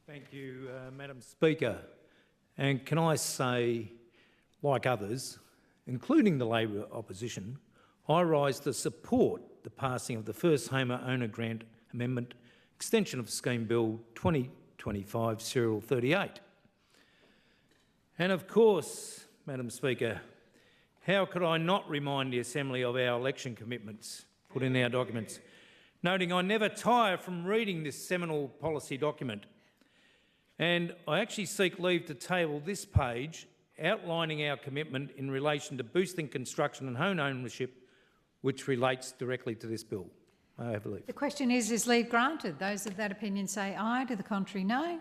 Thank you, Madam Speaker. And can I say, like others, including the Labor opposition, I rise to support the passing of the first homeowner grant amendment extension of Scheme Bill 2025 Serial 38. And of course, Madam Speaker, how could I not remind the Assembly of our election commitments put in our documents, noting I never tire from reading this seminal policy document. And I actually seek leave to table this page outlining our commitment in relation to boosting construction and home ownership, which relates directly to this bill. May I have leave? The question is leave granted? Those of that opinion say aye, to the contrary no.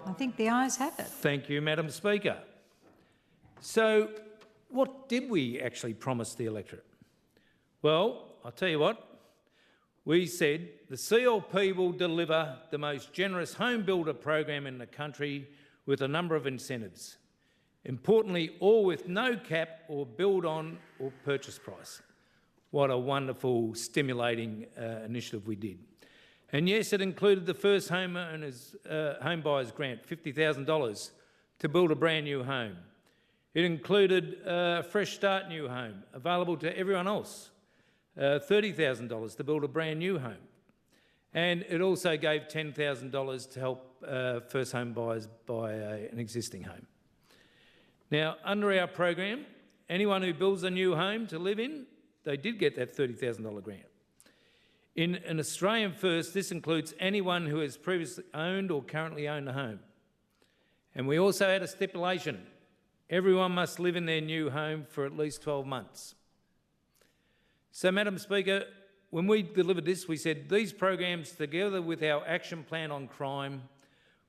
I think the ayes have it. Thank you, Madam Speaker. So what did we actually promise the electorate? Well, I'll tell you what. We said the CLP will deliver the most generous home builder program in the country with a number of incentives. Importantly, all with no cap or build on or purchase price. What a wonderful, stimulating initiative we did. And yes, it included the first home buyers grant, $50,000 to build a brand new home. It included a fresh start new home available to everyone else. $30,000 to build a brand new home. And it also gave $10,000 to help first home buyers buy an existing home. Now, under our program, anyone who builds a new home to live in, they did get that $30,000 grant. In an Australian first, this includes anyone who has previously owned or currently own a home. And we also had a stipulation. Everyone must live in their new home for at least 12 months. So, Madam Speaker, when we delivered this, we said these programs, together with our action plan on crime,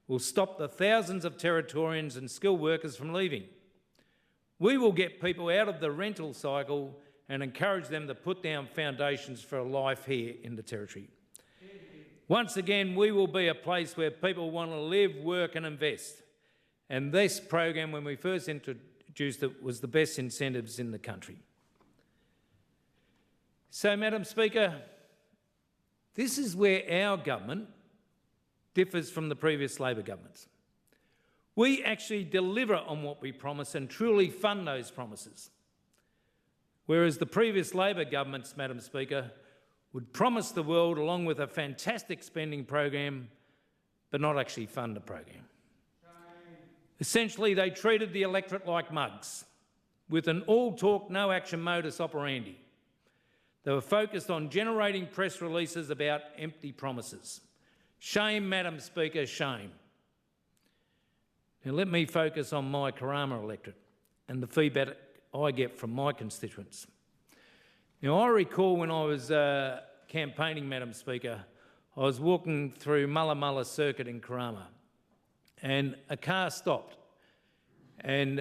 will stop the thousands of Territorians and skilled workers from leaving. We will get people out of the rental cycle and encourage them to put down foundations for a life here in the Territory. Once again, we will be a place where people want to live, work and invest. And this program, when we first introduced it, was the best incentives in the country. So, Madam Speaker, this is where our government differs from the previous Labor governments. We actually deliver on what we promise and truly fund those promises. Whereas the previous Labor governments, Madam Speaker, would promise the world along with a fantastic spending program, but not actually fund the program. Essentially, they treated the electorate like mugs, with an all-talk, no-action modus operandi. They were focused on generating press releases about empty promises. Shame, Madam Speaker, shame. Now let me focus on my Karama electorate and the feedback I get from my constituents. Now I recall when I was campaigning, Madam Speaker, I was walking through Mulla Mulla Circuit in Karama and a car stopped and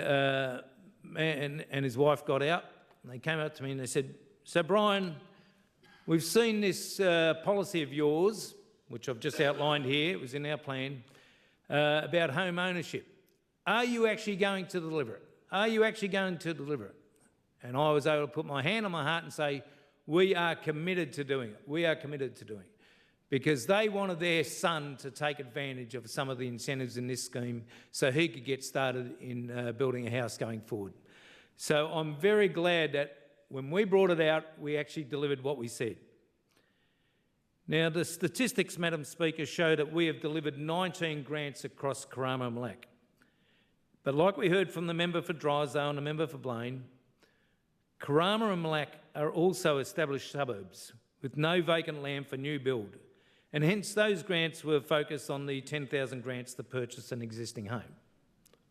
his wife got out and they came up to me and they said, "So Brian, we've seen this policy of yours, which I've just outlined here, it was in our plan, about home ownership. Are you actually going to deliver it? Are you actually going to deliver it?" And I was able to put my hand on my heart and say, we are committed to doing it. We are committed to doing it. Because they wanted their son to take advantage of some of the incentives in this scheme so he could get started in building a house going forward. So I'm very glad that when we brought it out, we actually delivered what we said. Now, the statistics, Madam Speaker, show that we have delivered 19 grants across Karama and Malack. But like we heard from the member for Drysdale and the member for Blaine, Karama and Malack are also established suburbs with no vacant land for new build. And hence those grants were focused on the 10,000 grants to purchase an existing home.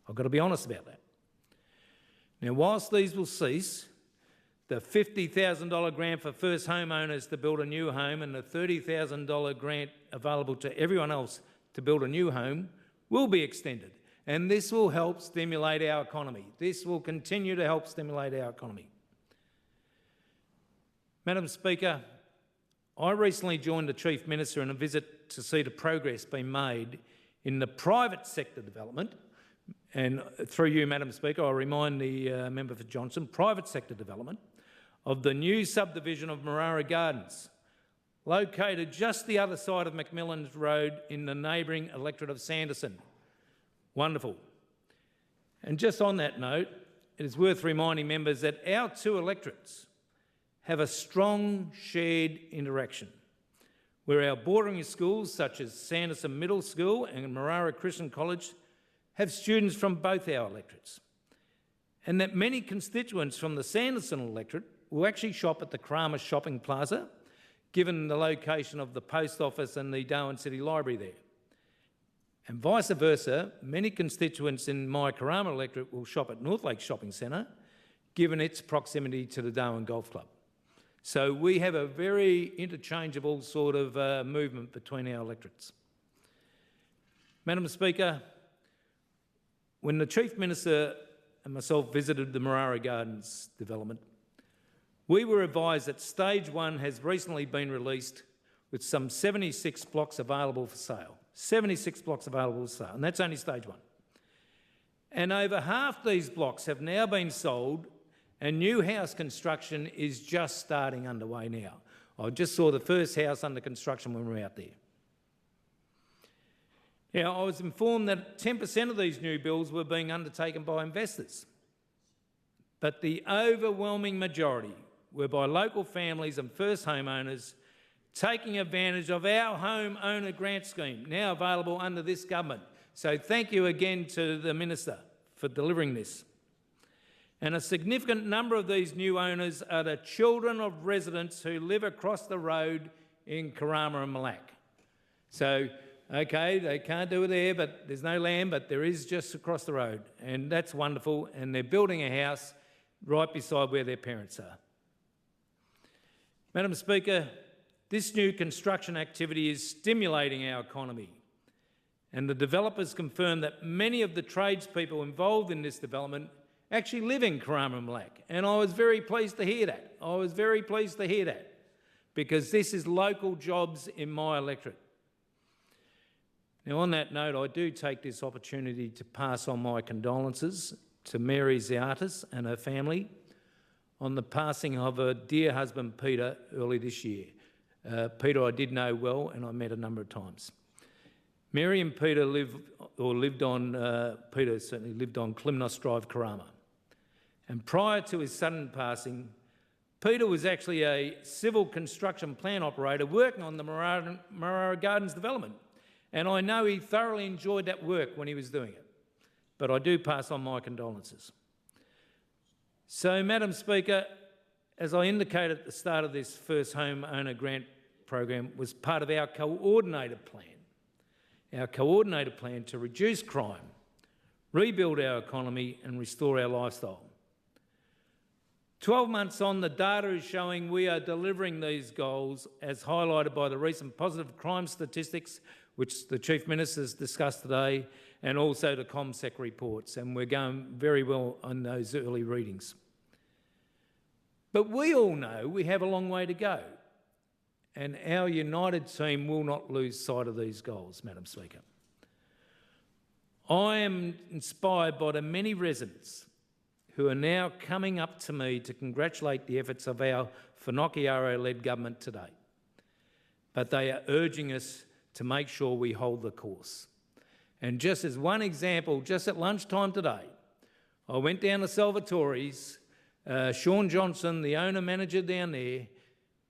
I've got to be honest about that. Now, whilst these will cease, the $50,000 grant for first homeowners to build a new home and the $30,000 grant available to everyone else to build a new home will be extended. And this will help stimulate our economy. This will continue to help stimulate our economy. Madam Speaker, I recently joined the Chief Minister in a visit to see the progress being made in the private sector development, and through you, Madam Speaker, I remind the member for Johnson, private sector development of the new subdivision of Marara Gardens, located just the other side of McMillan's Road in the neighbouring electorate of Sanderson. Wonderful. And just on that note, it is worth reminding members that our two electorates have a strong shared interaction, where our bordering schools such as Sanderson Middle School and Marara Christian College have students from both our electorates, and that many constituents from the Sanderson electorate will actually shop at the Karama Shopping Plaza, given the location of the post office and the Darwin City Library there. And vice versa, many constituents in my Karama electorate will shop at Northlake Shopping Centre, given its proximity to the Darwin Golf Club. So we have a very interchangeable sort of movement between our electorates. Madam Speaker, when the Chief Minister and myself visited the Marara Gardens development, we were advised that Stage 1 has recently been released with some 76 blocks available for sale. 76 blocks available for sale, and that's only Stage 1. And over half these blocks have now been sold, and new house construction is just starting underway now. I just saw the first house under construction when we were out there. Now, I was informed that 10% of these new builds were being undertaken by investors, but the overwhelming majority were by local families and first homeowners taking advantage of our home owner grant scheme, now available under this government. So thank you again to the Minister for delivering this. And a significant number of these new owners are the children of residents who live across the road in Karama and Malak. So, okay, they can't do it there, but there's no land, but there is just across the road. And that's wonderful, and they're building a house right beside where their parents are. Madam Speaker, this new construction activity is stimulating our economy, and the developers confirm that many of the tradespeople involved in this development actually live in Karama and Malak, and I was very pleased to hear that. I was very pleased to hear that, because this is local jobs in my electorate. Now, on that note, I do take this opportunity to pass on my condolences to Mary Ziartis and her family on the passing of her dear husband Peter early this year. Peter I did know well, and I met a number of times. Mary and Peter Peter certainly lived on Klimnos Drive, Karama. And prior to his sudden passing, Peter was actually a civil construction plan operator working on the Marara Gardens development. And I know he thoroughly enjoyed that work when he was doing it. But I do pass on my condolences. So, Madam Speaker, as I indicated at the start of this first home owner grant program, was part of our coordinated plan. Our coordinated plan to reduce crime, rebuild our economy and restore our lifestyle. 12 months on, the data is showing we are delivering these goals, as highlighted by the recent positive crime statistics, which the Chief Minister has discussed today, and also the ComSec reports, and we're going very well on those early readings. But we all know we have a long way to go, and our united team will not lose sight of these goals, Madam Speaker. I am inspired by the many residents who are now coming up to me to congratulate the efforts of our Finocchiaro-led government today. But they are urging us to make sure we hold the course. And just as one example, just at lunchtime today, I went down to Salvatore's. Sean Johnson, the owner-manager down there,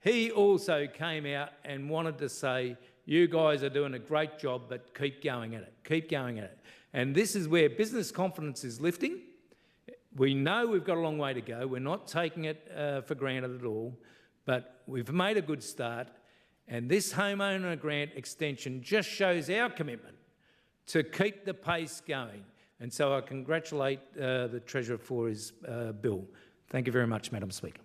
he also came out and wanted to say, you guys are doing a great job, but keep going at it, keep going at it. And this is where business confidence is lifting. We know we've got a long way to go. We're not taking it for granted at all, but we've made a good start. And this homeowner grant extension just shows our commitment to keep the pace going. And so I congratulate the Treasurer for his bill. Thank you very much, Madam Speaker.